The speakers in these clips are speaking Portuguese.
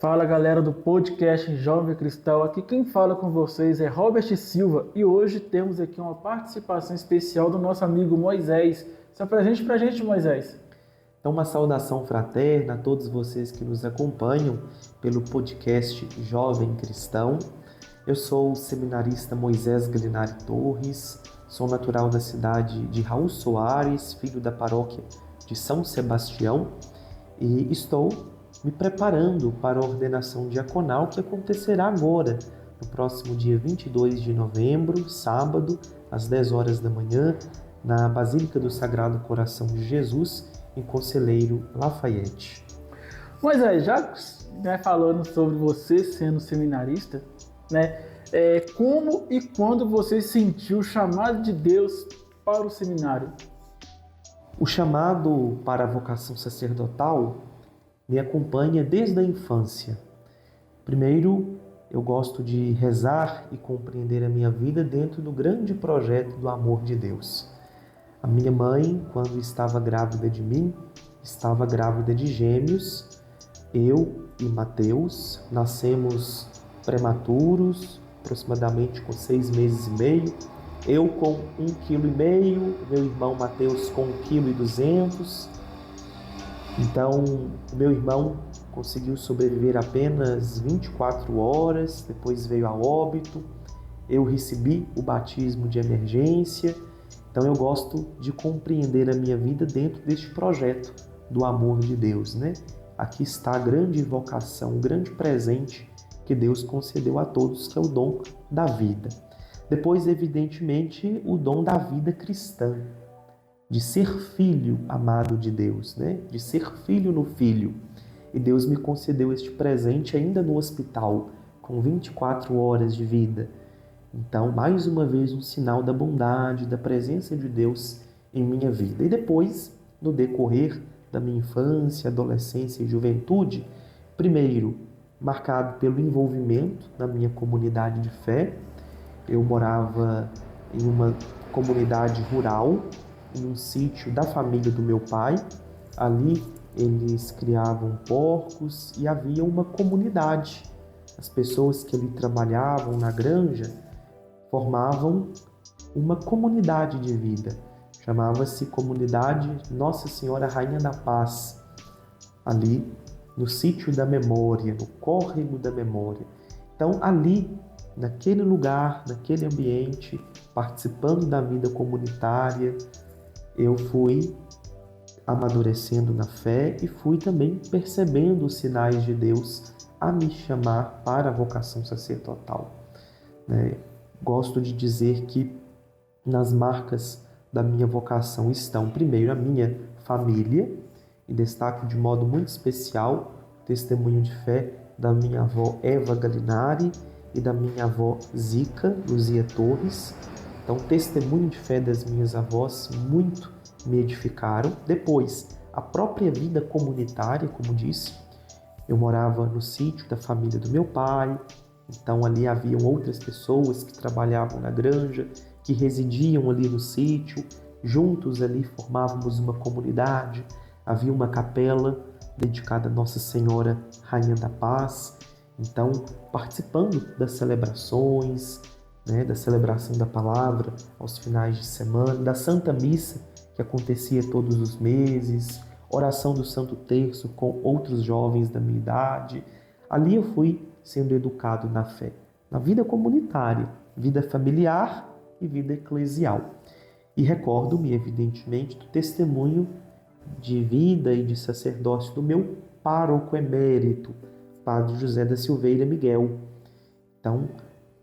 Fala galera do podcast Jovem Cristão, aqui quem fala com vocês é Robert Silva e hoje temos aqui uma participação especial do nosso amigo Moisés. Se apresente pra gente, Moisés. Então, uma saudação fraterna a todos vocês que nos acompanham pelo podcast Jovem Cristão. Eu sou o seminarista Moisés Galinari Torres, sou natural da cidade de Raul Soares, filho da paróquia de São Sebastião, e estou me preparando para a ordenação diaconal que acontecerá agora, no próximo dia 22 de novembro, sábado, às 10 horas da manhã, na Basílica do Sagrado Coração de Jesus, em Conselheiro Lafayette. Moisés, já falando sobre você sendo seminarista, como e quando você sentiu o chamado de Deus para o seminário? O chamado para a vocação sacerdotal me acompanha desde a infância. Primeiro, eu gosto de rezar e compreender a minha vida dentro do grande projeto do amor de Deus. A minha mãe, quando estava grávida de mim, estava grávida de gêmeos. Eu e Mateus nascemos prematuros, aproximadamente com 6 meses e meio. Eu com 1,5 kg, meu irmão Mateus com 1,2 kg. Então, meu irmão conseguiu sobreviver apenas 24 horas, depois veio a óbito. Eu recebi o batismo de emergência. Então, eu gosto de compreender a minha vida dentro deste projeto do amor de Deus, Aqui está a grande vocação, o grande presente que Deus concedeu a todos, que é o dom da vida. Depois, evidentemente, o dom da vida cristã, de ser filho amado de Deus, De ser filho no Filho. E Deus me concedeu este presente ainda no hospital, com 24 horas de vida. Então, mais uma vez, um sinal da bondade, da presença de Deus em minha vida. E depois, no decorrer da minha infância, adolescência e juventude, primeiro, marcado pelo envolvimento na minha comunidade de fé. Eu morava em uma comunidade rural, em um sítio da família do meu pai. Ali eles criavam porcos e havia uma comunidade. As pessoas que ali trabalhavam na granja formavam uma comunidade de vida. Chamava-se Comunidade Nossa Senhora Rainha da Paz, ali no sítio da memória, no córrego da memória. Então ali, naquele lugar, naquele ambiente, participando da vida comunitária, eu fui amadurecendo na fé e fui também percebendo os sinais de Deus a me chamar para a vocação sacerdotal. Gosto de dizer que nas marcas da minha vocação estão, primeiro, a minha família, e destaco de modo muito especial o testemunho de fé da minha avó Eva Galinari e da minha avó Zica Luzia Torres. Então, testemunho de fé das minhas avós muito me edificaram. Depois, a própria vida comunitária, como disse, eu morava no sítio da família do meu pai, então ali haviam outras pessoas que trabalhavam na granja, que residiam ali no sítio, juntos ali formávamos uma comunidade, havia uma capela dedicada a Nossa Senhora Rainha da Paz. Então, participando das celebrações, da celebração da palavra aos finais de semana, da Santa Missa, que acontecia todos os meses, oração do Santo Terço com outros jovens da minha idade. Ali eu fui sendo educado na fé, na vida comunitária, vida familiar e vida eclesial. E recordo-me, evidentemente, do testemunho de vida e de sacerdócio do meu pároco emérito, Padre José da Silveira Miguel. Então,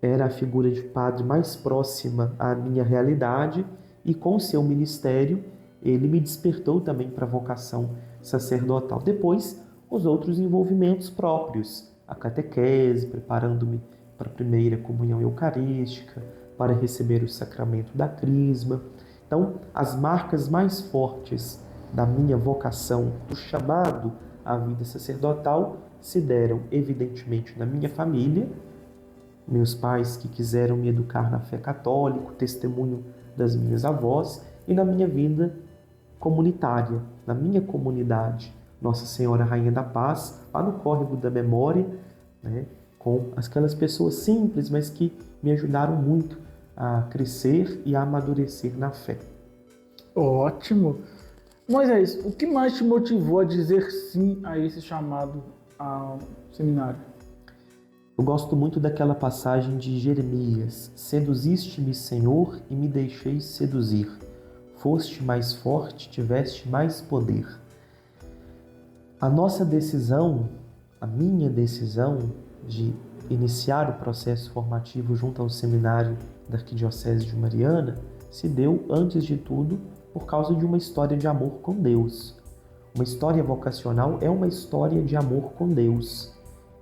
era a figura de padre mais próxima à minha realidade e com seu ministério ele me despertou também para a vocação sacerdotal. Depois, os outros envolvimentos próprios, a catequese, preparando-me para a primeira comunhão eucarística, para receber o sacramento da crisma. Então, as marcas mais fortes da minha vocação, do chamado à vida sacerdotal, se deram evidentemente na minha família, meus pais que quiseram me educar na fé católica, testemunho das minhas avós, e na minha vida comunitária, na minha comunidade, Nossa Senhora Rainha da Paz, lá no córrego da memória, né, com aquelas pessoas simples, mas que me ajudaram muito a crescer e a amadurecer na fé. Ótimo! Moisés, o que mais te motivou a dizer sim a esse chamado ao seminário? Eu gosto muito daquela passagem de Jeremias: seduziste-me, Senhor, e me deixei seduzir. Foste mais forte, tiveste mais poder. A nossa decisão, a minha decisão de iniciar o processo formativo junto ao seminário da Arquidiocese de Mariana se deu, antes de tudo, por causa de uma história de amor com Deus. Uma história vocacional é uma história de amor com Deus.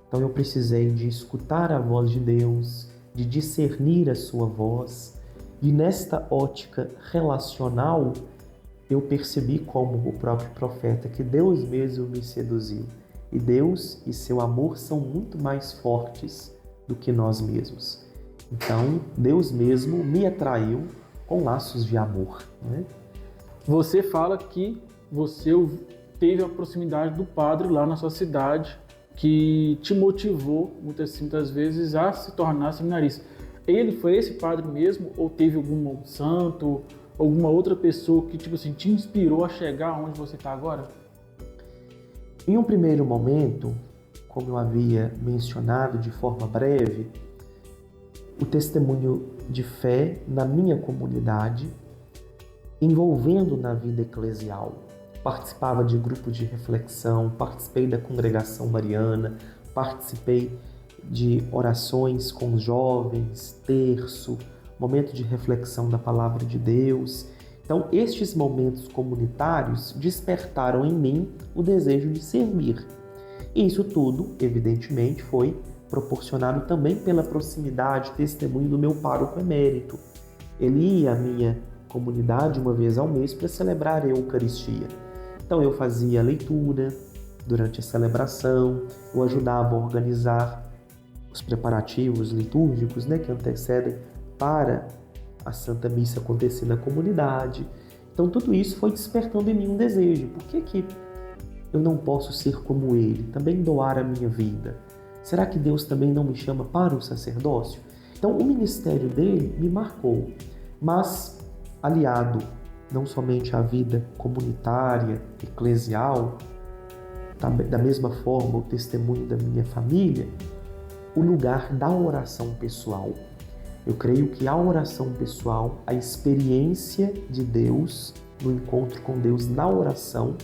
Então eu precisei de escutar a voz de Deus, de discernir a sua voz, e nesta ótica relacional eu percebi, como o próprio profeta, que Deus mesmo me seduziu. E Deus e seu amor são muito mais fortes do que nós mesmos. Então Deus mesmo me atraiu com laços de amor, né? Você fala que você teve a proximidade do padre lá na sua cidade, que te motivou muitas vezes a se tornar seminarista. Ele foi esse padre mesmo, ou teve algum santo, alguma outra pessoa que tipo assim, te inspirou a chegar onde você está agora? Em um primeiro momento, como eu havia mencionado de forma breve, o testemunho de fé na minha comunidade, envolvendo na vida eclesial. Participava de grupos de reflexão, participei da congregação mariana, participei de orações com os jovens, terço, momento de reflexão da palavra de Deus. Então, estes momentos comunitários despertaram em mim o desejo de servir. E isso tudo, evidentemente, foi proporcionado também pela proximidade, testemunho do meu pároco emérito. Ele ia à minha comunidade uma vez ao mês para celebrar a Eucaristia. Então eu fazia a leitura durante a celebração, eu ajudava a organizar os preparativos litúrgicos, né, que antecedem para a Santa Missa acontecer na comunidade. Então tudo isso foi despertando em mim um desejo. Por que eu não posso ser como ele? Também doar a minha vida. Será que Deus também não me chama para o sacerdócio? Então o ministério dele me marcou, mas aliado não somente à vida comunitária, eclesial, da mesma forma o testemunho da minha família, o lugar da oração pessoal. Eu creio que a oração pessoal, a experiência de Deus, no encontro com Deus na oração,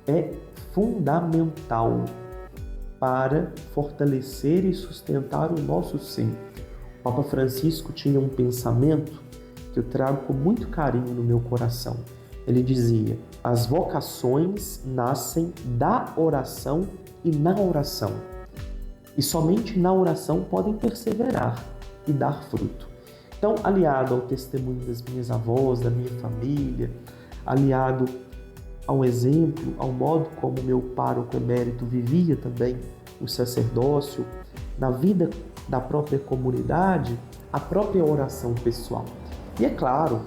é fundamental para fortalecer e sustentar o nosso ser. O Papa Francisco tinha um pensamento que eu trago com muito carinho no meu coração. Ele dizia: as vocações nascem da oração e na oração. E somente na oração podem perseverar e dar fruto. Então, aliado ao testemunho das minhas avós, da minha família, aliado ao exemplo, ao modo como meu pároco emérito vivia também o sacerdócio, na vida da própria comunidade, a própria oração pessoal. E é claro,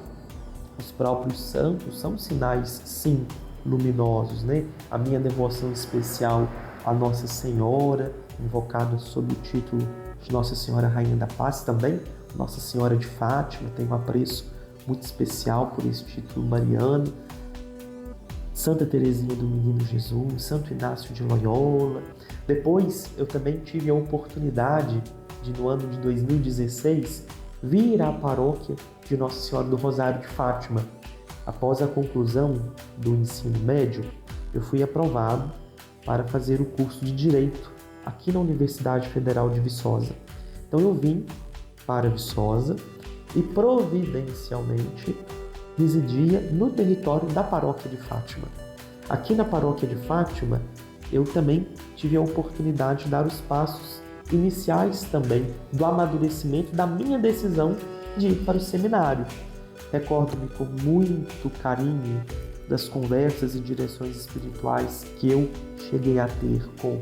os próprios santos são sinais, sim, luminosos, né? A minha devoção especial à Nossa Senhora, invocada sob o título de Nossa Senhora Rainha da Paz, também Nossa Senhora de Fátima, tem um apreço muito especial por esse título mariano. Santa Teresinha do Menino Jesus, Santo Inácio de Loyola. Depois eu também tive a oportunidade de, no ano de 2016, vir à paróquia de Nossa Senhora do Rosário de Fátima. Após a conclusão do ensino médio, eu fui aprovado para fazer o curso de Direito aqui na Universidade Federal de Viçosa. Então eu vim para Viçosa e providencialmente residia no território da paróquia de Fátima. Aqui na paróquia de Fátima, eu também tive a oportunidade de dar os passos iniciais também do amadurecimento da minha decisão de ir para o seminário. Recordo-me com muito carinho das conversas e direções espirituais que eu cheguei a ter com,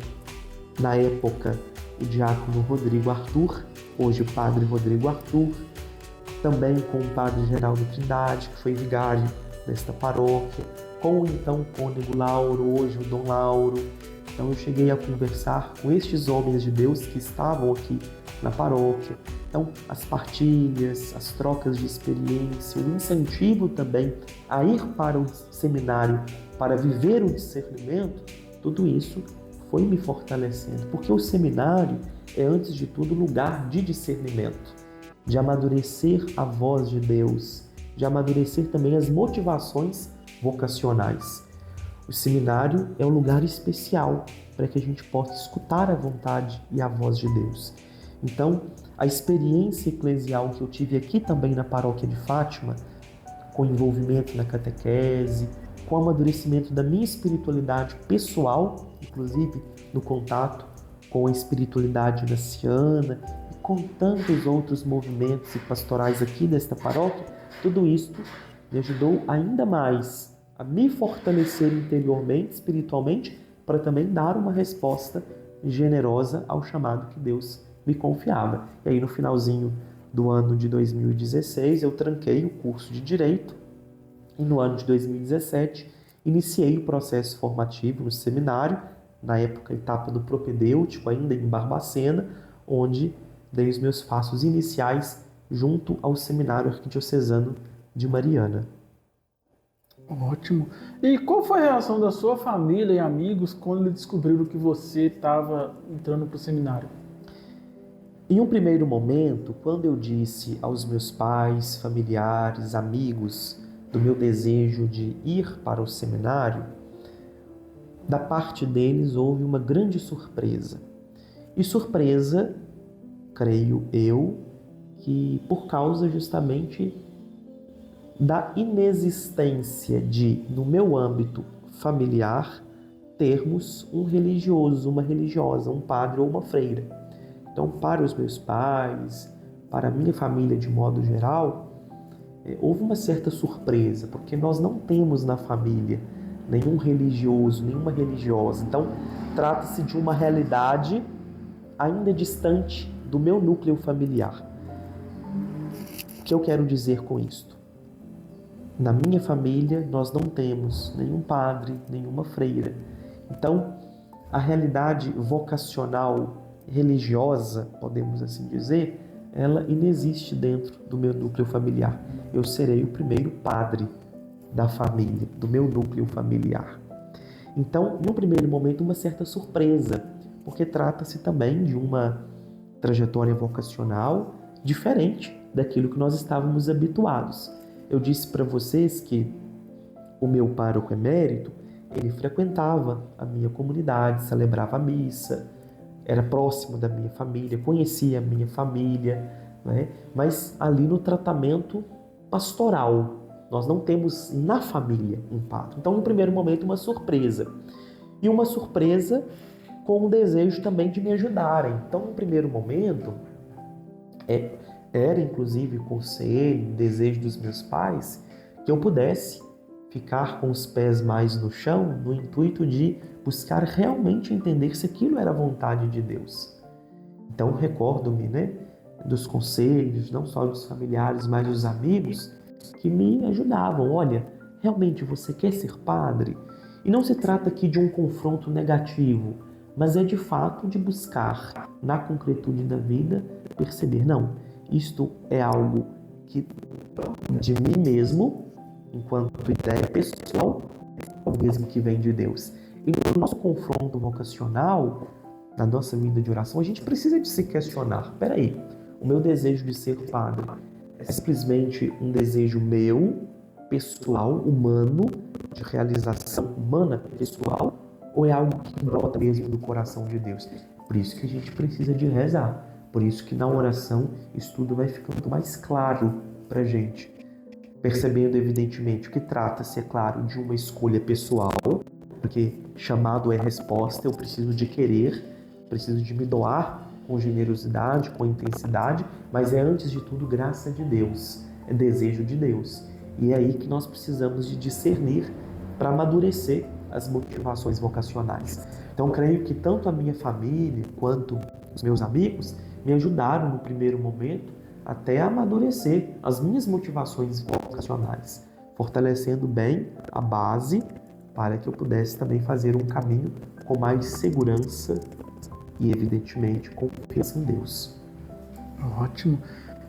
na época, o diácono Rodrigo Arthur, hoje o padre Rodrigo Arthur, também com o padre Geraldo Trindade, que foi vigário desta paróquia, com o então cônego Lauro, hoje o Dom Lauro. Então eu cheguei a conversar com estes homens de Deus que estavam aqui na paróquia. Então as partilhas, as trocas de experiência, o incentivo também a ir para o seminário para viver o discernimento, tudo isso foi me fortalecendo, porque o seminário é, antes de tudo, lugar de discernimento, de amadurecer a voz de Deus, de amadurecer também as motivações vocacionais. O seminário é um lugar especial para que a gente possa escutar a vontade e a voz de Deus. Então, a experiência eclesial que eu tive aqui também na paróquia de Fátima, com envolvimento na catequese, com o amadurecimento da minha espiritualidade pessoal, inclusive no contato com a espiritualidade naciana e com tantos outros movimentos e pastorais aqui desta paróquia, tudo isto me ajudou ainda mais a me fortalecer interiormente, espiritualmente, para também dar uma resposta generosa ao chamado que Deus me confiava. E aí no finalzinho do ano de 2016 eu tranquei o curso de Direito e no ano de 2017 iniciei o processo formativo no seminário, na época etapa do propedêutico, ainda em Barbacena, onde dei os meus passos iniciais junto ao Seminário Arquidiocesano de Mariana. Ótimo. E qual foi a reação da sua família e amigos quando eles descobriram que você estava entrando para o seminário? Em um primeiro momento, quando eu disse aos meus pais, familiares, amigos do meu desejo de ir para o seminário, da parte deles houve uma grande surpresa. E surpresa, creio eu, que por causa justamente da inexistência de, no meu âmbito familiar, termos um religioso, uma religiosa, um padre ou uma freira. Então, para os meus pais, para a minha família de modo geral, houve uma certa surpresa, porque nós não temos na família nenhum religioso, nenhuma religiosa. Então, trata-se de uma realidade ainda distante do meu núcleo familiar. O que eu quero dizer com isto? Na minha família, nós não temos nenhum padre, nenhuma freira. Então, a realidade vocacional religiosa, podemos assim dizer, ela inexiste dentro do meu núcleo familiar. Eu serei o primeiro padre da família, do meu núcleo familiar. Então, no primeiro momento, uma certa surpresa, porque trata-se também de uma trajetória vocacional diferente daquilo que nós estávamos habituados. Eu disse para vocês que o meu pároco emérito, ele frequentava a minha comunidade, celebrava a missa, era próximo da minha família, conhecia a minha família, né? Mas ali no tratamento pastoral, nós não temos na família um padre. Então, no primeiro momento, uma surpresa. E uma surpresa com o desejo também de me ajudarem. Então, no primeiro momento, era inclusive conselho, desejo dos meus pais, que eu pudesse ficar com os pés mais no chão, no intuito de buscar realmente entender se aquilo era a vontade de Deus. Então, recordo-me, dos conselhos, não só dos familiares, mas dos amigos, que me ajudavam. Olha, realmente você quer ser padre? E não se trata aqui de um confronto negativo, mas é de fato de buscar, na concretude da vida, perceber, não, isto é algo que de mim mesmo, enquanto ideia pessoal, é o mesmo que vem de Deus. E no nosso confronto vocacional, na nossa vida de oração, a gente precisa de se questionar. Peraí, o meu desejo de ser padre é simplesmente um desejo meu, pessoal, humano, de realização humana, pessoal, ou é algo que brota mesmo do coração de Deus? Por isso que a gente precisa de rezar. Por isso que na oração isso tudo vai ficando mais claro para a gente. Percebendo evidentemente que trata-se, é claro, de uma escolha pessoal, porque chamado é resposta, eu preciso de querer, preciso de me doar com generosidade, com intensidade, mas é antes de tudo graça de Deus, é desejo de Deus. E é aí que nós precisamos de discernir para amadurecer as motivações vocacionais. Então, creio que tanto a minha família quanto os meus amigos me ajudaram no primeiro momento até a amadurecer as minhas motivações vocacionais. fortalecendo bem a base para que eu pudesse também fazer um caminho com mais segurança e, evidentemente, confiança em Deus. Ótimo.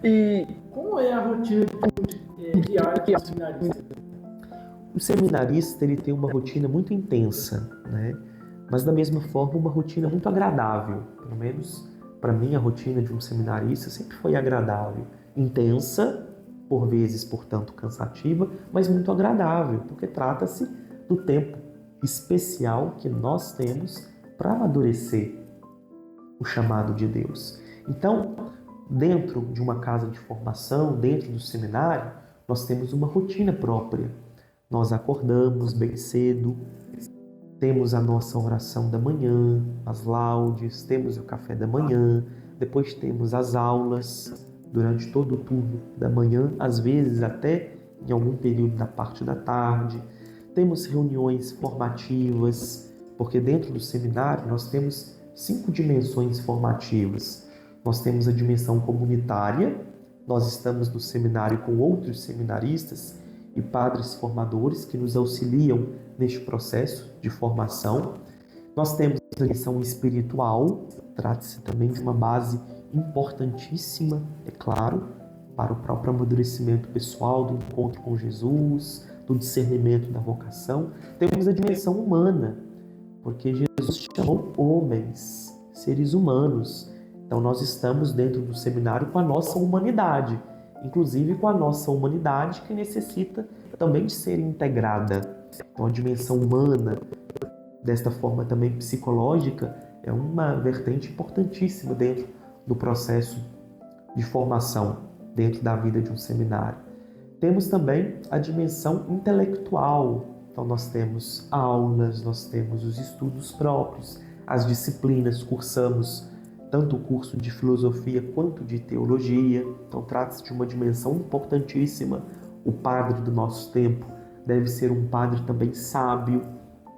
E como é a rotina diária que é seminarista? O seminarista ele tem uma rotina muito intensa, né? Mas da mesma forma uma rotina muito agradável. Pelo menos para mim a rotina de um seminarista sempre foi agradável. Intensa, por vezes, portanto, cansativa, mas muito agradável, porque trata-se do tempo especial que nós temos para amadurecer o chamado de Deus. Então, dentro de uma casa de formação, dentro do seminário, nós temos uma rotina própria. Nós acordamos bem cedo, temos a nossa oração da manhã, as laudes, temos o café da manhã, depois temos as aulas durante todo o turno da manhã, às vezes até em algum período da parte da tarde. Temos reuniões formativas, porque dentro do seminário nós temos 5 dimensões formativas. Nós temos a dimensão comunitária, nós estamos no seminário com outros seminaristas e padres formadores que nos auxiliam neste processo de formação. Nós temos a dimensão espiritual, trata-se também de uma base importantíssima, é claro, para o próprio amadurecimento pessoal, do encontro com Jesus, do discernimento da vocação. Temos a dimensão humana, porque Jesus chamou homens, seres humanos. Então nós estamos dentro do seminário com a nossa humanidade, inclusive com a nossa humanidade que necessita também de ser integrada. Então a dimensão humana, desta forma também psicológica, é uma vertente importantíssima dentro do processo de formação, dentro da vida de um seminário. Temos também a dimensão intelectual. Então nós temos aulas, nós temos os estudos próprios, as disciplinas, cursamos tanto o curso de filosofia quanto de teologia. Então trata-se de uma dimensão importantíssima. O padre do nosso tempo deve ser um padre também sábio,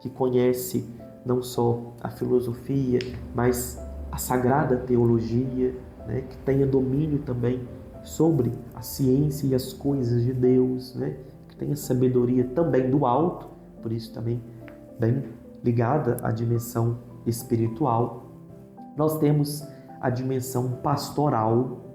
que conhece não só a filosofia, mas a sagrada teologia, né? Que tenha domínio também sobre a ciência e as coisas de Deus, né? Que tenha sabedoria também do alto, por isso também bem ligada à dimensão espiritual. Nós temos a dimensão pastoral,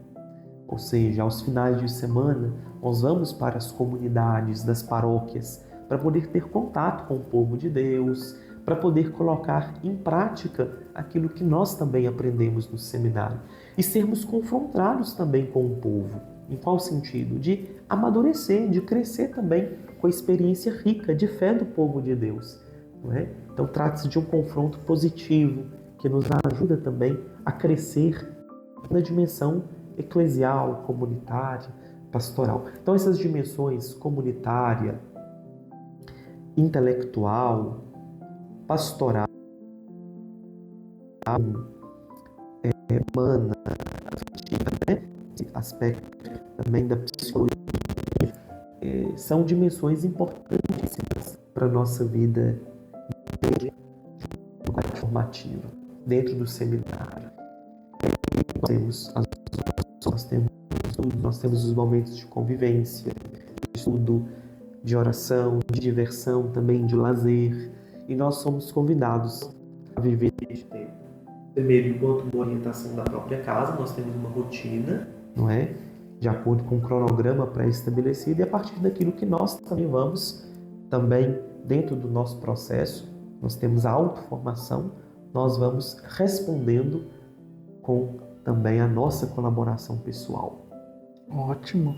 ou seja, aos finais de semana, nós vamos para as comunidades das paróquias para poder ter contato com o povo de Deus, para poder colocar em prática aquilo que nós também aprendemos no seminário e sermos confrontados também com o povo. Em qual sentido? De amadurecer, de crescer também com a experiência rica de fé do povo de Deus. Não é? Então trata-se de um confronto positivo que nos ajuda também a crescer na dimensão eclesial, comunitária, pastoral. Então essas dimensões comunitária, intelectual, pastoral, humana, né? Aspecto também da psicologia, são dimensões importantíssimas para a nossa vida formativa, dentro do seminário. Nós temos os momentos de convivência, de estudo, de oração, de diversão, também de lazer, e nós somos convidados a viver este tempo. Primeiro, enquanto uma orientação da própria casa, nós temos uma rotina, não é? De acordo com um cronograma pré-estabelecido, e a partir daquilo que nós também vamos, também dentro do nosso processo, nós temos a autoformação, nós vamos respondendo com também a nossa colaboração pessoal. Ótimo.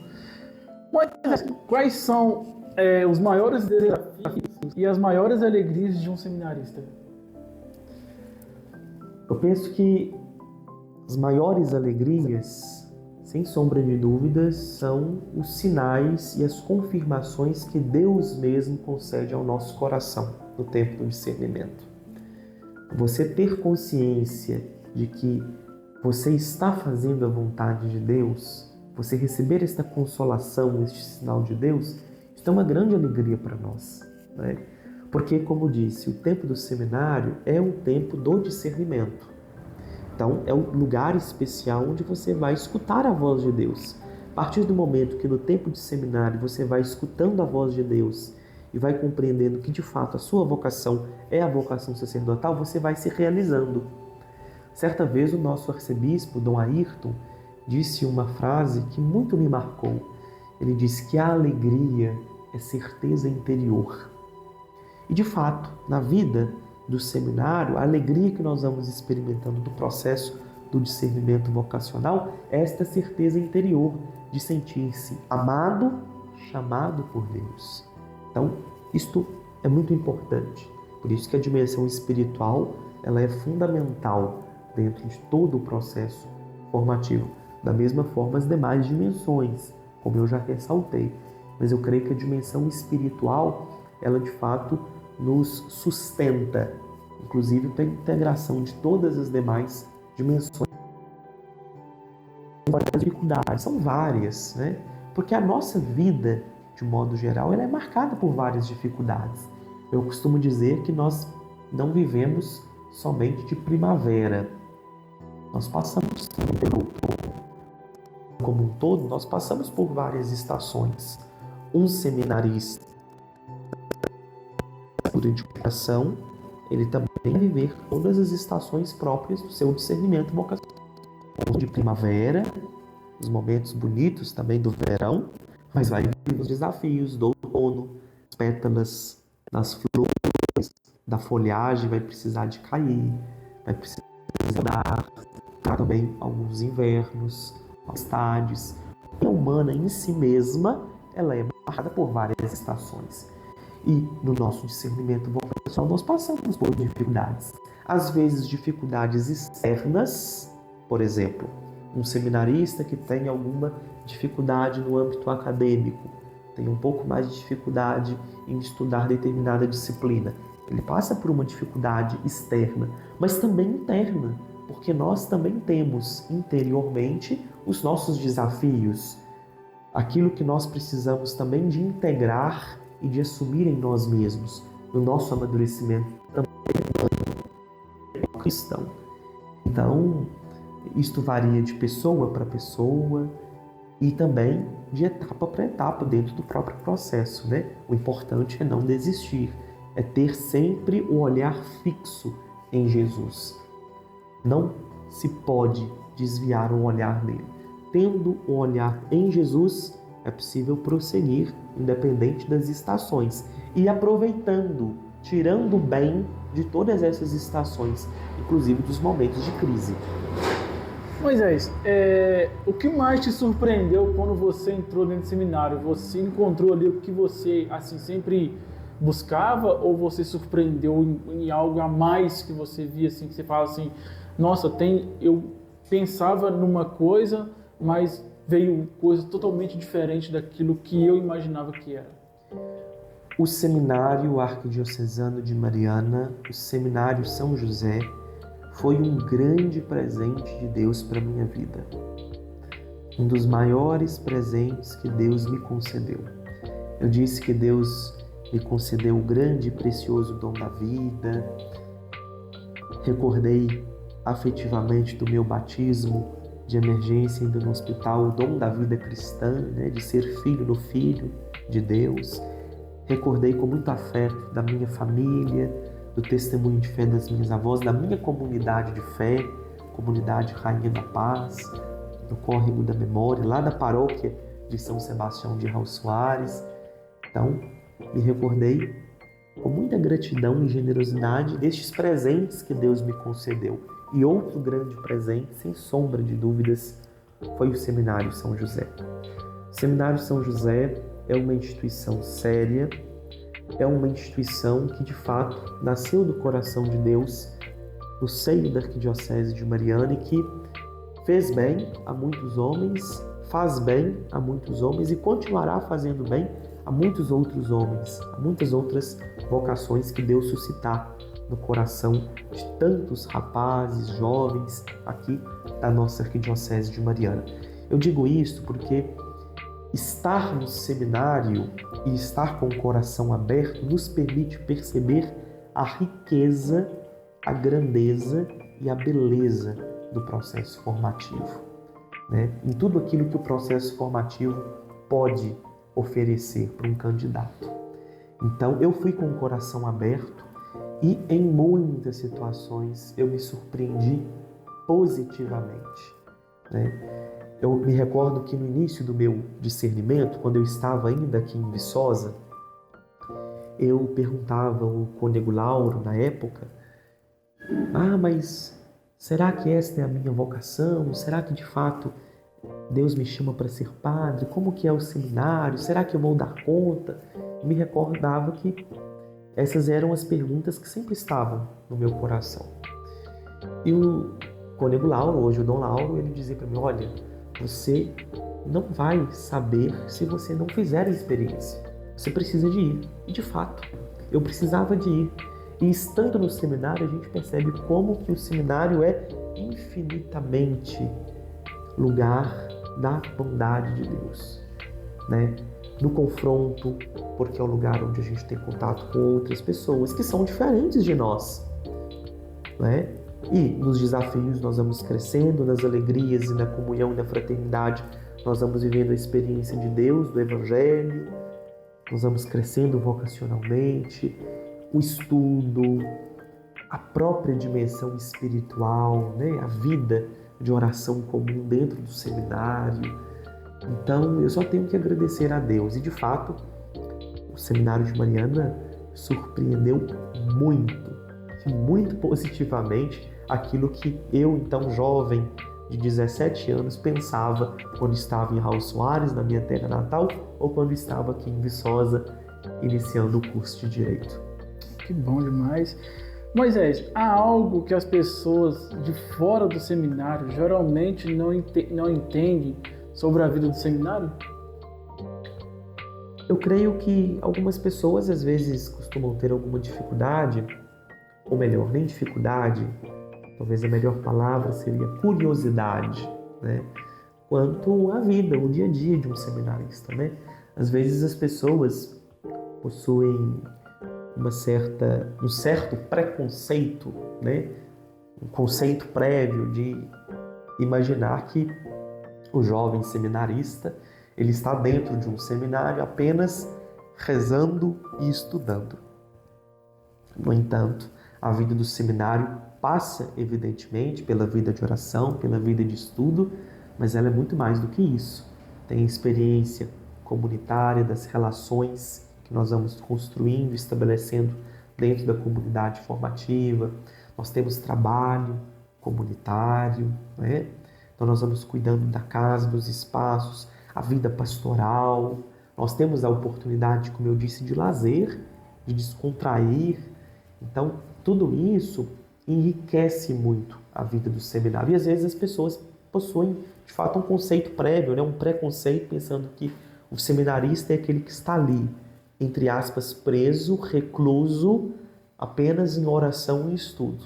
Mas quais são os maiores desafios e as maiores alegrias de um seminarista? Eu penso que as maiores alegrias, sem sombra de dúvidas, são os sinais e as confirmações que Deus mesmo concede ao nosso coração no tempo do discernimento. Você ter consciência de que você está fazendo a vontade de Deus, você receber esta consolação, este sinal de Deus, isso é uma grande alegria para nós, né? Porque, como disse, o tempo do seminário é um tempo do discernimento. Então, é um lugar especial onde você vai escutar a voz de Deus. partir do momento que no tempo de seminário você vai escutando a voz de Deus e vai compreendendo que de fato a sua vocação é a vocação sacerdotal, você vai se realizando. Certa vez o nosso arcebispo, Dom Ayrton, disse uma frase que muito me marcou. Ele disse que a alegria é certeza interior. E de fato, na vida do seminário, a alegria que nós vamos experimentando do processo do discernimento vocacional é esta certeza interior de sentir-se amado, chamado por Deus. Então, isto é muito importante. Por isso que a dimensão espiritual ela é fundamental dentro de todo o processo formativo. Da mesma forma, as demais dimensões, como eu já ressaltei. Mas eu creio que a dimensão espiritual, ela de fato nos sustenta, inclusive para a integração de todas as demais dimensões. As dificuldades são várias, né? Porque a nossa vida, de modo geral, ela é marcada por várias dificuldades. Eu costumo dizer que nós não vivemos somente de primavera. Nós passamos como um todo, nós passamos por várias estações. Um seminarista por educação, ele também vai viver todas as estações próprias do seu discernimento vocacional. De primavera, os momentos bonitos também do verão, mas vai viver os desafios do outono, as pétalas das flores, da folhagem vai precisar de cair, vai precisar dar também alguns invernos, tempestades. A humana em si mesma, ela é marcada por várias estações. E no nosso discernimento vocacional nós passamos por dificuldades. Às vezes dificuldades externas, por exemplo, um seminarista que tem alguma dificuldade no âmbito acadêmico, tem um pouco mais de dificuldade em estudar determinada disciplina. Ele passa por uma dificuldade externa, mas também interna, porque nós também temos interiormente os nossos desafios, aquilo que nós precisamos também de integrar e de assumir em nós mesmos, no nosso amadurecimento também cristão. Então, isto varia de pessoa para pessoa e também de etapa para etapa dentro do próprio processo, né? O importante é não desistir, é ter sempre o olhar fixo em Jesus. Não se pode desviar o olhar dele. Tendo o olhar em Jesus, é possível prosseguir, independente das estações, e aproveitando, tirando o bem de todas essas estações, inclusive dos momentos de crise. Moisés, o que mais te surpreendeu quando você entrou dentro do seminário? Você encontrou ali o que você assim sempre buscava, ou você surpreendeu em algo a mais que você via, assim, que você fala assim, nossa, eu pensava numa coisa, mas veio coisa totalmente diferente daquilo que eu imaginava que era? O Seminário Arquidiocesano de Mariana, o Seminário São José, foi um grande presente de Deus para a minha vida. Um dos maiores presentes que Deus me concedeu. Eu disse que Deus me concedeu o grande e precioso dom da vida. Recordei afetivamente do meu batismo de emergência indo no hospital, o dom da vida cristã, né, de ser filho do Filho de Deus. Recordei com muito afeto da minha família, do testemunho de fé das minhas avós, da minha comunidade de fé, comunidade Rainha da Paz, do Córrego da Memória, lá da paróquia de São Sebastião de Raul Soares. Então, me recordei com muita gratidão e generosidade destes presentes que Deus me concedeu. E outro grande presente, sem sombra de dúvidas, foi o Seminário São José. O Seminário São José é uma instituição séria, é uma instituição que, de fato, nasceu do coração de Deus, no seio da Arquidiocese de Mariana, e que fez bem a muitos homens, faz bem a muitos homens e continuará fazendo bem a muitos outros homens, a muitas outras vocações que Deus suscitar no coração de tantos rapazes, jovens aqui da nossa Arquidiocese de Mariana. Eu digo isso porque estar no seminário e estar com o coração aberto nos permite perceber a riqueza, a grandeza e a beleza do processo formativo. né, em tudo aquilo que o processo formativo pode oferecer para um candidato. Então, eu fui com o coração aberto e, em muitas situações, eu me surpreendi positivamente, né? Eu me recordo que no início do meu discernimento, quando eu estava ainda aqui em Viçosa, eu perguntava ao cônego Lauro, na época, mas será que esta é a minha vocação? Será que de fato Deus me chama para ser padre? Como que é o seminário? Será que eu vou dar conta? Me recordava que essas eram as perguntas que sempre estavam no meu coração. E o cônego Lauro, hoje o Dom Lauro, ele dizia para mim, olha, você não vai saber se você não fizer a experiência. Você precisa de ir. E de fato, eu precisava de ir. E estando no seminário, a gente percebe como que o seminário é infinitamente lugar da bondade de Deus, né? No confronto, porque é o lugar onde a gente tem contato com outras pessoas que são diferentes de nós, né? E nos desafios nós vamos crescendo, nas alegrias e na comunhão e na fraternidade nós vamos vivendo a experiência de Deus, do Evangelho, nós vamos crescendo vocacionalmente, o estudo, a própria dimensão espiritual, né? A vida de oração comum dentro do seminário. Então, eu só tenho que agradecer a Deus. E, de fato, o Seminário de Mariana surpreendeu muito positivamente aquilo que eu, então jovem, de 17 anos, pensava quando estava em Raul Soares, na minha terra natal, ou quando estava aqui em Viçosa, iniciando o curso de Direito. Que bom demais. Moisés, há algo que as pessoas de fora do seminário geralmente não entendem sobre a vida do seminário? Eu creio que algumas pessoas às vezes costumam ter alguma dificuldade, ou melhor, nem dificuldade, talvez a melhor palavra seria curiosidade, né? Quanto à vida, o dia a dia de um seminarista, né? Às vezes as pessoas possuem um certo preconceito, né? Um conceito prévio de imaginar que o jovem seminarista ele está dentro de um seminário apenas rezando e estudando. No entanto, a vida do seminário passa, evidentemente, pela vida de oração, pela vida de estudo, mas ela é muito mais do que isso. Tem a experiência comunitária das relações que nós vamos construindo, estabelecendo dentro da comunidade formativa. Nós temos trabalho comunitário, né? Então nós vamos cuidando da casa, dos espaços, a vida pastoral. Nós temos a oportunidade, como eu disse, de lazer, de descontrair. Então tudo isso enriquece muito a vida do seminário. E às vezes as pessoas possuem, de fato, um conceito prévio, né? Um preconceito, pensando que o seminarista é aquele que está ali, entre aspas, preso, recluso, apenas em oração e estudo,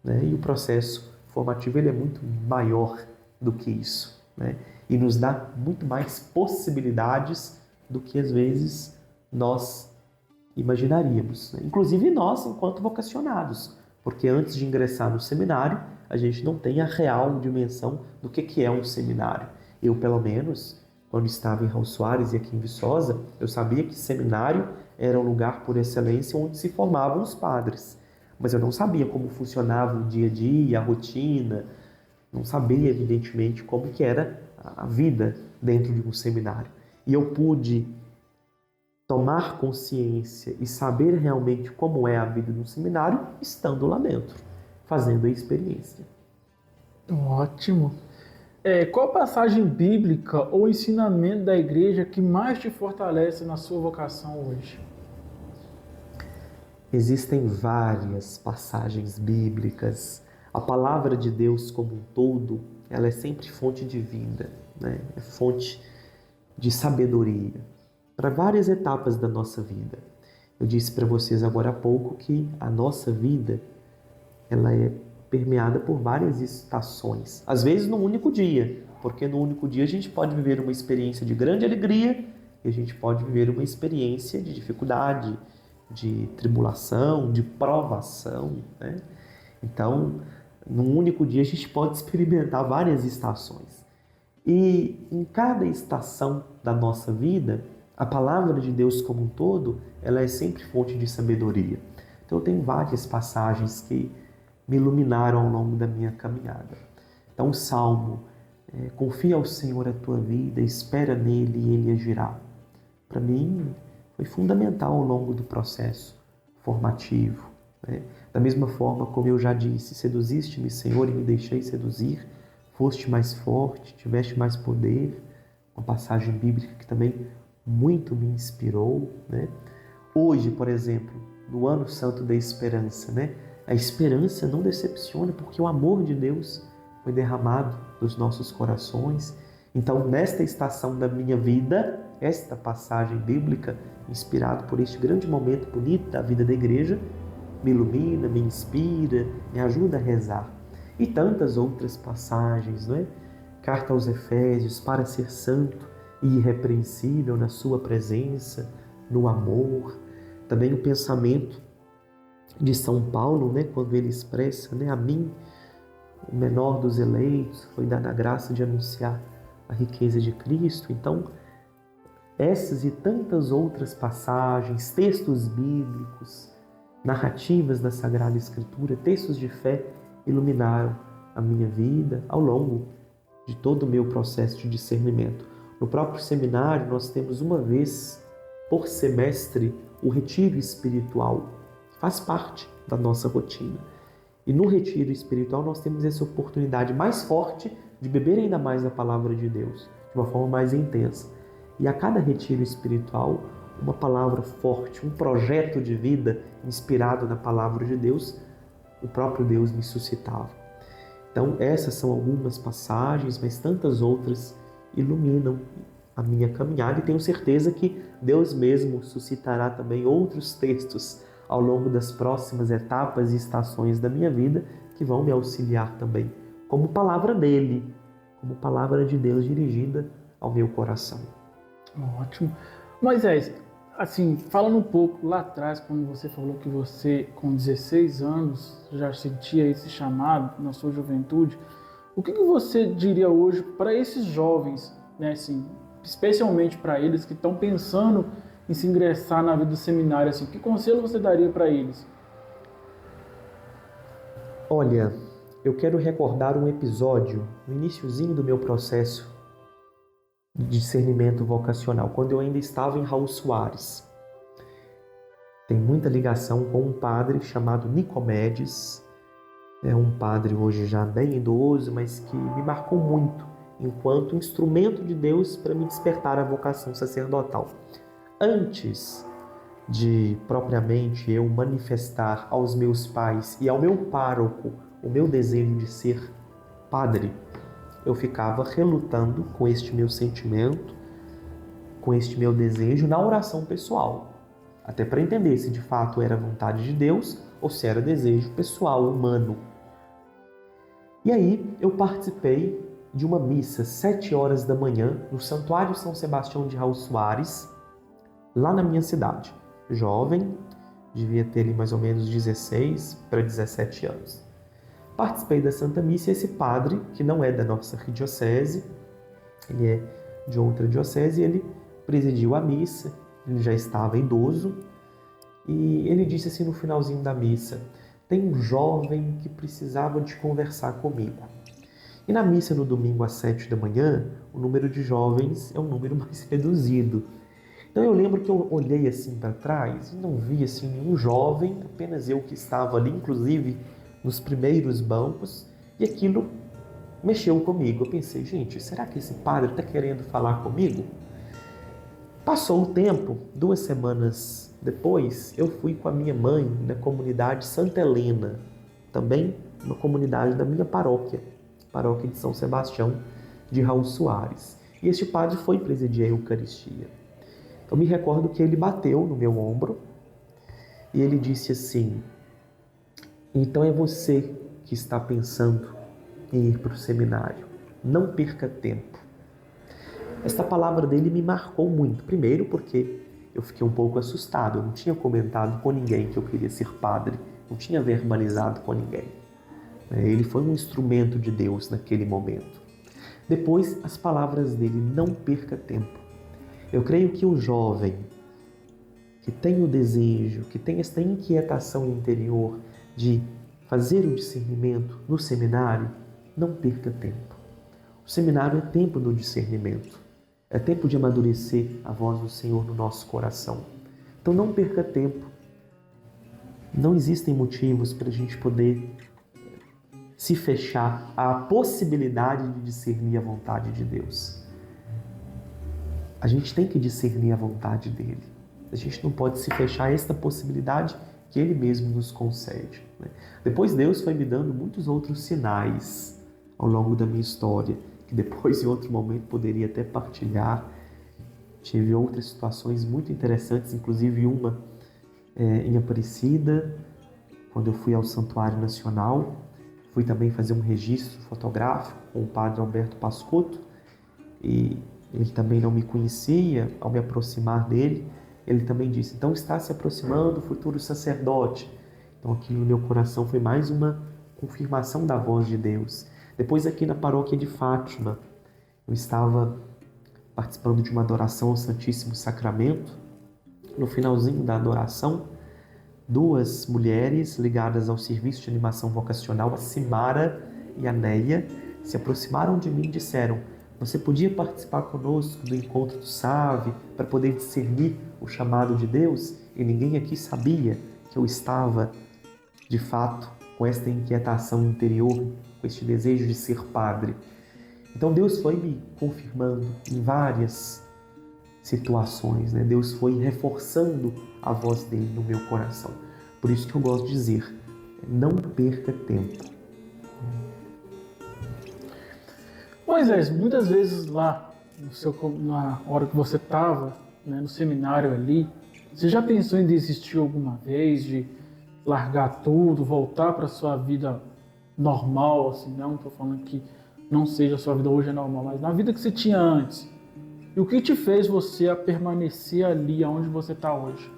né? E o processo formativo ele é muito maior do que isso, né? E nos dá muito mais possibilidades do que às vezes nós imaginaríamos, né? Inclusive nós, enquanto vocacionados, porque antes de ingressar no seminário, a gente não tem a real dimensão do que é um seminário. Eu, pelo menos, quando estava em Raul Soares e aqui em Viçosa, eu sabia que seminário era um lugar por excelência onde se formavam os padres. Mas eu não sabia como funcionava o dia a dia, a rotina, não sabia, evidentemente, como que era a vida dentro de um seminário. E eu pude tomar consciência e saber realmente como é a vida no seminário estando lá dentro, fazendo a experiência. Ótimo. Qual passagem bíblica ou ensinamento da igreja que mais te fortalece na sua vocação hoje? Existem várias passagens bíblicas. A palavra de Deus como um todo, ela é sempre fonte de vida, né? É fonte de sabedoria para várias etapas da nossa vida. Eu disse para vocês agora há pouco que a nossa vida ela é permeada por várias estações. Às vezes num único dia, porque no único dia a gente pode viver uma experiência de grande alegria e a gente pode viver uma experiência de dificuldade, de tribulação, de provação, né? Então, num único dia a gente pode experimentar várias estações. E em cada estação da nossa vida, a palavra de Deus como um todo, ela é sempre fonte de sabedoria. Então eu tenho várias passagens que me iluminaram ao longo da minha caminhada. Então o Salmo, confia ao Senhor a tua vida, espera nele e ele agirá. Para mim, foi fundamental ao longo do processo formativo. Da mesma forma como eu já disse, seduziste-me, Senhor, e me deixei seduzir, foste mais forte, tiveste mais poder, uma passagem bíblica que também muito me inspirou. Hoje, por exemplo, no Ano Santo da Esperança, a esperança não decepciona, porque o amor de Deus foi derramado nos nossos corações. Então, nesta estação da minha vida, esta passagem bíblica, inspirada por este grande momento bonito da vida da igreja, me ilumina, me inspira, me ajuda a rezar. E tantas outras passagens, Carta aos Efésios, para ser santo e irrepreensível na sua presença, no amor. Também o pensamento de São Paulo, quando ele expressa, a mim, o menor dos eleitos, foi dada a graça de anunciar a riqueza de Cristo. Então, essas e tantas outras passagens, textos bíblicos, narrativas da Sagrada Escritura, textos de fé, iluminaram a minha vida ao longo de todo o meu processo de discernimento. No próprio seminário, nós temos uma vez por semestre o retiro espiritual. Faz parte da nossa rotina. E no retiro espiritual nós temos essa oportunidade mais forte de beber ainda mais da palavra de Deus, de uma forma mais intensa. E a cada retiro espiritual, uma palavra forte, um projeto de vida inspirado na palavra de Deus, o próprio Deus me suscitava. Então essas são algumas passagens, mas tantas outras iluminam a minha caminhada, e tenho certeza que Deus mesmo suscitará também outros textos ao longo das próximas etapas e estações da minha vida que vão me auxiliar também, como palavra dele, como palavra de Deus dirigida ao meu coração. Ótimo. Moisés, assim, falando um pouco lá atrás, quando você falou que você, com 16 anos, já sentia esse chamado na sua juventude, o que você diria hoje para esses jovens, assim, especialmente para eles que estão pensando em se ingressar na vida do seminário, assim, que conselho você daria para eles? Olha, eu quero recordar um episódio no iniciozinho do meu processo de discernimento vocacional, quando eu ainda estava em Raul Soares. Tem muita ligação com um padre chamado Nicomedes. É um padre hoje já bem idoso, mas que me marcou muito enquanto instrumento de Deus para me despertar a vocação sacerdotal. Antes de propriamente eu manifestar aos meus pais e ao meu pároco o meu desejo de ser padre, eu ficava relutando com este meu sentimento, com este meu desejo na oração pessoal, até para entender se de fato era vontade de Deus ou se era desejo pessoal, humano. E aí eu participei de uma missa 7 horas da manhã no Santuário São Sebastião de Raul Soares, lá na minha cidade. Jovem, devia ter ali mais ou menos 16 para 17 anos. Participei da Santa Missa e esse padre, que não é da nossa arquidiocese, ele é de outra diocese, ele presidiu a missa, ele já estava idoso, e ele disse assim no finalzinho da missa: tem um jovem que precisava de conversar comigo. E na missa no domingo às 7 da manhã, o número de jovens é um número mais reduzido. Então eu lembro que eu olhei assim para trás e não vi assim nenhum jovem, apenas eu que estava ali, inclusive nos primeiros bancos, e aquilo mexeu comigo. Eu pensei, gente, será que esse padre está querendo falar comigo? Passou o tempo, 2 semanas depois, eu fui com a minha mãe na comunidade Santa Helena, também uma comunidade da minha paróquia de São Sebastião de Raul Soares. E este padre foi presidir a Eucaristia. Eu me recordo que ele bateu no meu ombro e ele disse assim: então é você que está pensando em ir para o seminário. Não perca tempo. Esta palavra dele me marcou muito. Primeiro porque eu fiquei um pouco assustado. Eu não tinha comentado com ninguém que eu queria ser padre. Não tinha verbalizado com ninguém. Ele foi um instrumento de Deus naquele momento. Depois, as palavras dele: não perca tempo. Eu creio que o jovem que tem o desejo, que tem esta inquietação interior de fazer o discernimento no seminário, não perca tempo. O seminário é tempo do discernimento, é tempo de amadurecer a voz do Senhor no nosso coração. Então não perca tempo. Não existem motivos para a gente poder se fechar à possibilidade de discernir a vontade de Deus. A gente tem que discernir a vontade dele. A gente não pode se fechar a esta possibilidade que ele mesmo nos concede. Depois Deus foi me dando muitos outros sinais ao longo da minha história, que depois em outro momento poderia até partilhar. Tive outras situações muito interessantes, inclusive uma em Aparecida, quando eu fui ao Santuário Nacional. Fui também fazer um registro fotográfico com o padre Alberto Pascotto, e ele também não me conhecia. Ao me aproximar dele, ele também disse: então está se aproximando o futuro sacerdote. Então aquilo no meu coração foi mais uma confirmação da voz de Deus. Depois aqui na paróquia de Fátima, eu estava participando de uma adoração ao Santíssimo Sacramento. No finalzinho da adoração, duas mulheres ligadas ao serviço de animação vocacional, a Simara e a Neia, se aproximaram de mim e disseram: você podia participar conosco do encontro do SAVE para poder discernir o chamado de Deus? E ninguém aqui sabia que eu estava, de fato, com esta inquietação interior, com este desejo de ser padre. Então Deus foi me confirmando em várias situações, né? Deus foi reforçando a voz dele no meu coração. Por isso que eu gosto de dizer: não perca tempo. Moisés, muitas vezes lá, na hora que você estava, né, no seminário ali, você já pensou em desistir alguma vez, de largar tudo, voltar para a sua vida normal? Assim, não estou falando que não seja a sua vida hoje é normal, mas na vida que você tinha antes. E o que te fez você a permanecer ali onde você está hoje?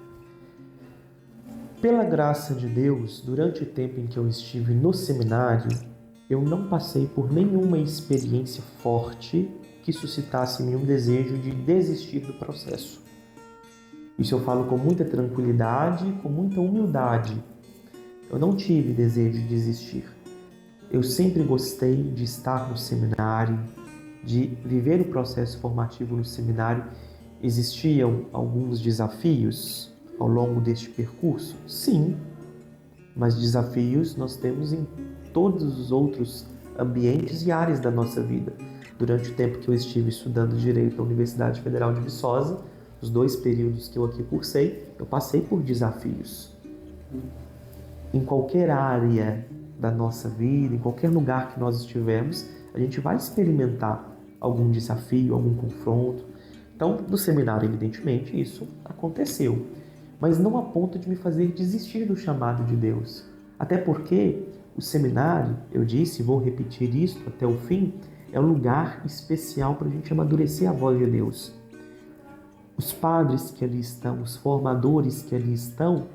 Pela graça de Deus, durante o tempo em que eu estive no seminário, eu não passei por nenhuma experiência forte que suscitasse em mim um desejo de desistir do processo. Isso eu falo com muita tranquilidade, com muita humildade. Eu não tive desejo de desistir. Eu sempre gostei de estar no seminário, de viver o processo formativo no seminário. Existiam alguns desafios ao longo deste percurso? Sim, mas desafios nós temos em todos os outros ambientes e áreas da nossa vida. Durante o tempo que eu estive estudando Direito na Universidade Federal de Viçosa, os 2 períodos que eu aqui cursei, eu passei por desafios. Em qualquer área da nossa vida, em qualquer lugar que nós estivermos, a gente vai experimentar algum desafio, algum confronto. Então, no seminário, evidentemente, isso aconteceu. Mas não a ponto de me fazer desistir do chamado de Deus. Até porque o seminário, eu disse, vou repetir isso até o fim, é um lugar especial para a gente amadurecer a voz de Deus. Os padres que ali estão, os formadores que ali estão,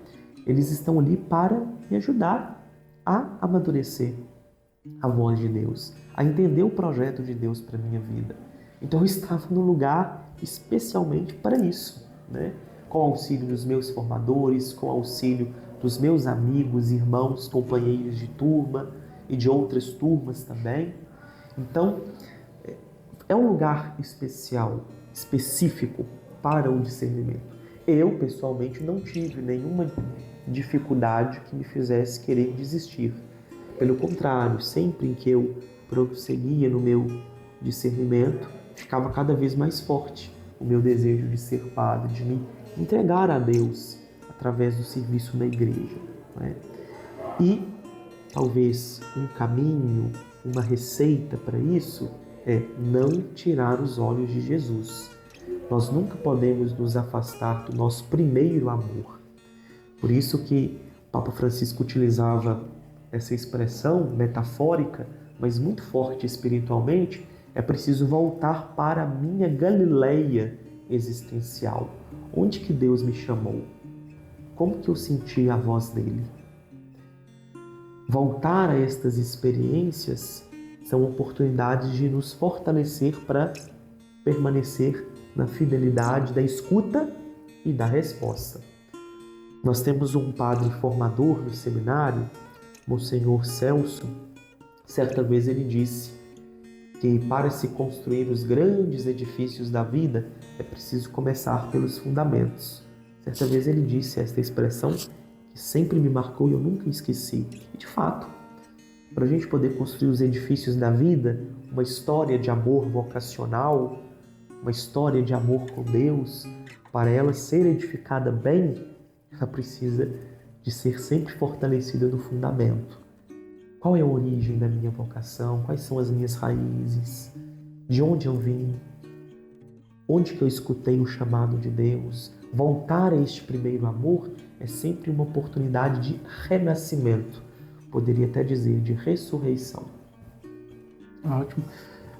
eles estão ali para me ajudar a amadurecer a voz de Deus, a entender o projeto de Deus para a minha vida. Então eu estava no lugar especialmente para isso, né? Com o auxílio dos meus formadores, com o auxílio dos meus amigos, irmãos, companheiros de turma e de outras turmas também. Então, é um lugar especial, específico para o discernimento. Eu, pessoalmente, não tive nenhuma dificuldade que me fizesse querer desistir. Pelo contrário, sempre em que eu prosseguia no meu discernimento, ficava cada vez mais forte o meu desejo de ser padre, de me entregar a Deus através do serviço na igreja, né? E talvez um caminho, uma receita para isso é não tirar os olhos de Jesus. Nós nunca podemos nos afastar do nosso primeiro amor. Por isso que o Papa Francisco utilizava essa expressão metafórica, mas muito forte espiritualmente: é preciso voltar para a minha Galileia existencial. Onde que Deus me chamou? Como que eu senti a voz dele? Voltar a estas experiências são oportunidades de nos fortalecer para permanecer na fidelidade da escuta e da resposta. Nós temos um padre formador no seminário, Monsenhor Celso. Certa vez ele disse que para se construir os grandes edifícios da vida é preciso começar pelos fundamentos. Certa vez ele disse esta expressão que sempre me marcou e eu nunca esqueci. E de fato, para a gente poder construir os edifícios da vida, uma história de amor vocacional, uma história de amor com Deus, para ela ser edificada bem, ela precisa de ser sempre fortalecida no fundamento. Qual é a origem da minha vocação? Quais são as minhas raízes? De onde eu vim? Onde que eu escutei o chamado de Deus? Voltar a este primeiro amor é sempre uma oportunidade de renascimento. Poderia até dizer de ressurreição. Ótimo.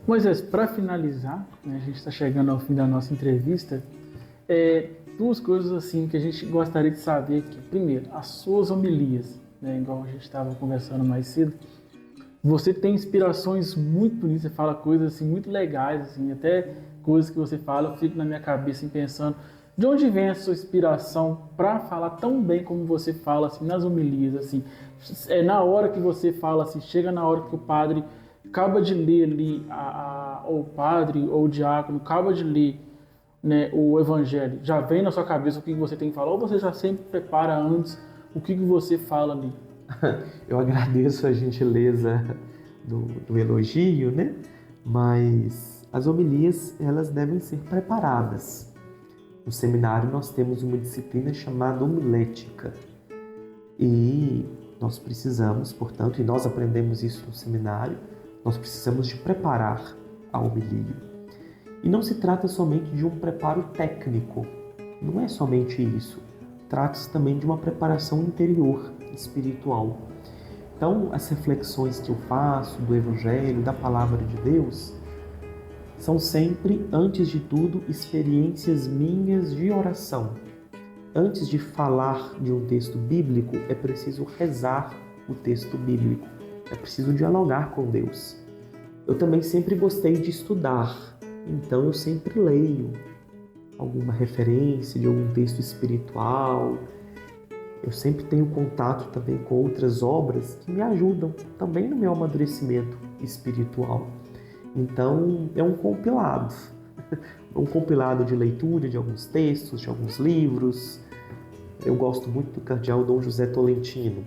Moisés, para finalizar, né, a gente está chegando ao fim da nossa entrevista, duas coisas assim que a gente gostaria de saber aqui. Primeiro, as suas homilias, né, igual a gente estava conversando mais cedo. Você tem inspirações muito bonitas, você fala coisas assim, muito legais, assim, até coisas que você fala, eu fico na minha cabeça assim, pensando, de onde vem a sua inspiração para falar tão bem como você fala assim, nas homilias? Assim, na hora que você fala, assim, chega na hora que o padre acaba de ler ali, ou o padre ou o diácono acaba de ler, né, o evangelho, já vem na sua cabeça o que você tem que falar, ou você já sempre prepara antes o que você fala ali? Eu agradeço a gentileza do elogio, né? Mas as homilias, elas devem ser preparadas. No seminário nós temos uma disciplina chamada homilética. E nós precisamos, portanto, e nós aprendemos isso no seminário, nós precisamos de preparar a homilia. E não se trata somente de um preparo técnico, não é somente isso. Trata-se também de uma preparação interior, espiritual. Então, as reflexões que eu faço do Evangelho, da Palavra de Deus, são sempre, antes de tudo, experiências minhas de oração. Antes de falar de um texto bíblico, é preciso rezar o texto bíblico. É preciso dialogar com Deus. Eu também sempre gostei de estudar, então eu sempre leio alguma referência de algum texto espiritual. Eu sempre tenho contato também com outras obras que me ajudam também no meu amadurecimento espiritual. Então, é um compilado de leitura de alguns textos, de alguns livros. Eu gosto muito do cardeal Dom José Tolentino.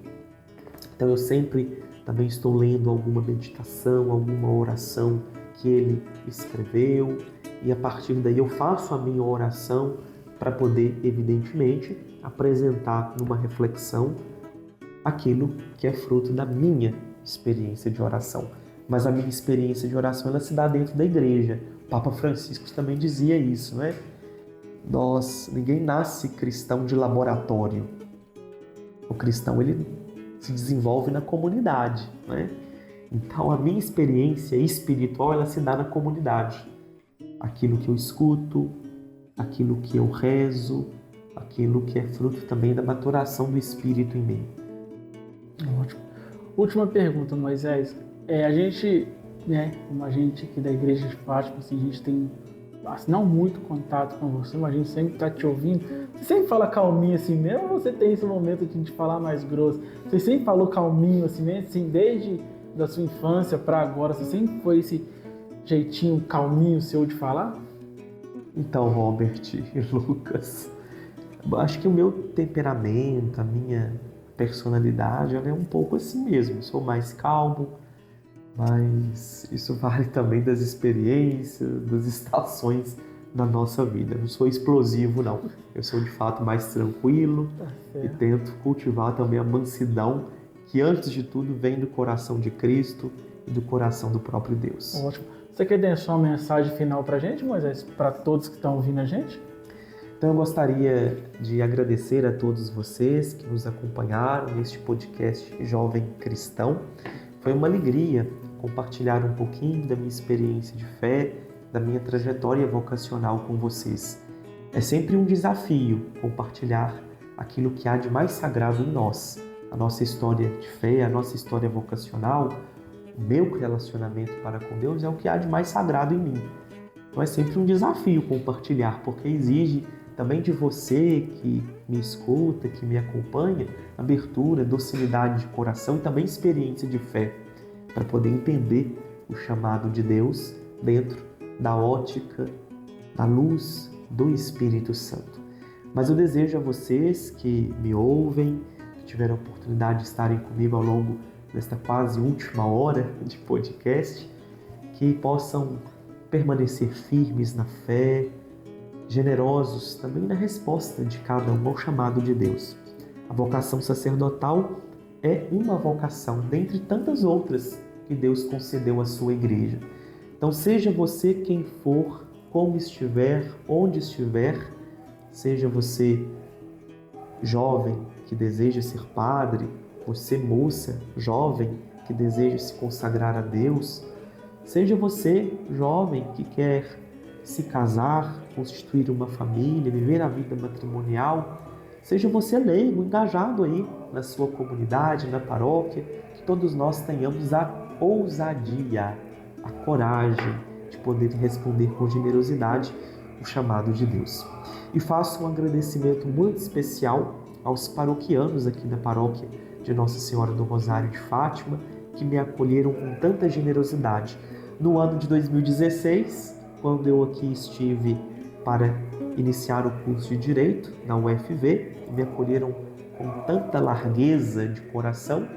Então, eu sempre também estou lendo alguma meditação, alguma oração que ele escreveu. E a partir daí eu faço a minha oração para poder, evidentemente, apresentar numa reflexão aquilo que é fruto da minha experiência de oração. Mas a minha experiência de oração, ela se dá dentro da igreja. O Papa Francisco também dizia isso, né? Ninguém nasce cristão de laboratório. O cristão, ele se desenvolve na comunidade, né? Então, a minha experiência espiritual, ela se dá na comunidade. Aquilo que eu escuto, aquilo que eu rezo, aquilo que é fruto também da maturação do Espírito em mim. Ótimo. Última pergunta, Moisés. A gente, né, como a gente aqui da Igreja de Fátima, assim, a gente tem não muito contato com você, mas a gente sempre está te ouvindo. Você sempre fala calminho assim mesmo, ou você tem esse momento de falar mais grosso? Você sempre falou calminho assim mesmo, assim, desde da sua infância para agora? Você sempre foi esse jeitinho calminho seu de falar? Então, Robert e Lucas, acho que o meu temperamento, a minha personalidade, ela é um pouco assim mesmo. Sou mais calmo, mas isso vale também das experiências, das estações da nossa vida. Eu não sou explosivo, não. Eu sou, de fato, mais tranquilo e tento cultivar também a mansidão que, antes de tudo, vem do coração de Cristo e do coração do próprio Deus. Ótimo. Você quer deixar uma mensagem final para a gente, Moisés? Para todos que estão ouvindo a gente? Então, eu gostaria de agradecer a todos vocês que nos acompanharam neste podcast Jovem Cristão. Foi uma alegria compartilhar um pouquinho da minha experiência de fé, da minha trajetória vocacional com vocês. É sempre um desafio compartilhar aquilo que há de mais sagrado em nós, a nossa história de fé, a nossa história vocacional, meu relacionamento para com Deus é o que há de mais sagrado em mim. Então é sempre um desafio compartilhar, porque exige também de você que me escuta, que me acompanha, abertura, docilidade de coração e também experiência de fé, para poder entender o chamado de Deus dentro da ótica, da luz do Espírito Santo. Mas eu desejo a vocês que me ouvem, que tiveram a oportunidade de estarem comigo ao longo desta quase última hora de podcast, que possam permanecer firmes na fé, generosos também na resposta de cada um ao chamado de Deus. A vocação sacerdotal é uma vocação dentre tantas outras que Deus concedeu à sua igreja. Então, seja você quem for, como estiver, onde estiver, seja você jovem que deseja ser padre, você moça jovem que deseja se consagrar a Deus, seja você jovem que quer se casar, constituir uma família, viver a vida matrimonial, seja você leigo, engajado aí na sua comunidade, na paróquia, que todos nós tenhamos a ousadia, a coragem de poder responder com generosidade o chamado de Deus. E faço um agradecimento muito especial aos paroquianos aqui da paróquia de Nossa Senhora do Rosário de Fátima, que me acolheram com tanta generosidade. No ano de 2016, quando eu aqui estive para iniciar o curso de Direito na UFV, me acolheram com tanta largueza de coração,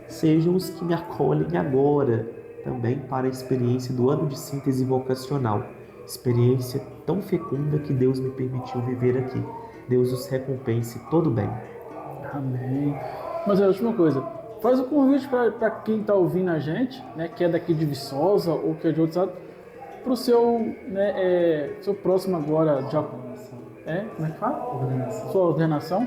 sejam os que me acolhem agora também para a experiência do ano de síntese vocacional, experiência tão fecunda que Deus me permitiu viver aqui. Deus os recompense todo bem. Amém. Mas é a última coisa, faz o convite para quem está ouvindo a gente, né, que é daqui de Viçosa ou que é de outro estado, para o seu, né, seu próximo agora, como é que fala? Ordenação. Sua ordenação.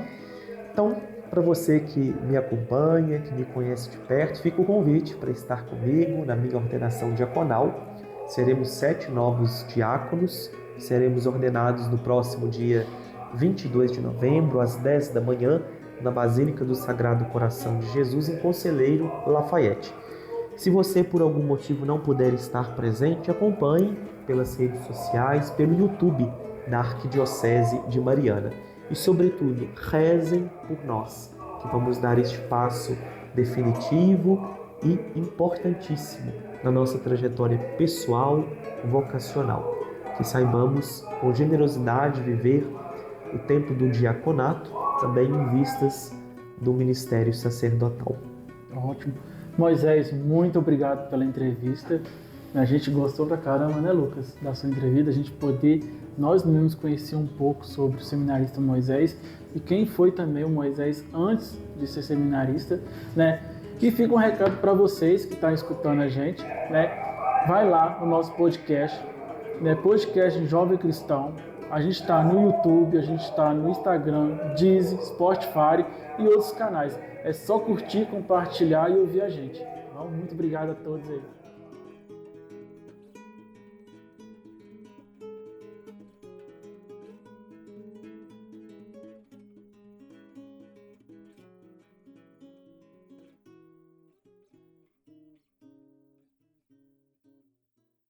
Então, para você que me acompanha, que me conhece de perto, fica o convite para estar comigo na minha ordenação diaconal. Seremos 7 novos diáconos, seremos ordenados no próximo dia 22 de novembro, às 10 da manhã, na Basílica do Sagrado Coração de Jesus, em Conselheiro Lafayette. Se você, por algum motivo, não puder estar presente, acompanhe pelas redes sociais, pelo YouTube da Arquidiocese de Mariana. E, sobretudo, rezem por nós, que vamos dar este passo definitivo e importantíssimo na nossa trajetória pessoal e vocacional. Que saibamos, com generosidade, viver o tempo do diaconato, também em vistas do ministério sacerdotal. Ótimo. Moisés, muito obrigado pela entrevista. A gente gostou pra caramba, né, Lucas, da sua entrevista, a gente poder, nós mesmos, conhecer um pouco sobre o seminarista Moisés e quem foi também o Moisés antes de ser seminarista, né? E fica um recado para vocês que estão escutando a gente, né? Vai lá no nosso podcast, né? Podcast Jovem Cristão. A gente está no YouTube, a gente está no Instagram, Deezer, Spotify e outros canais. É só curtir, compartilhar e ouvir a gente. Então, muito obrigado a todos aí.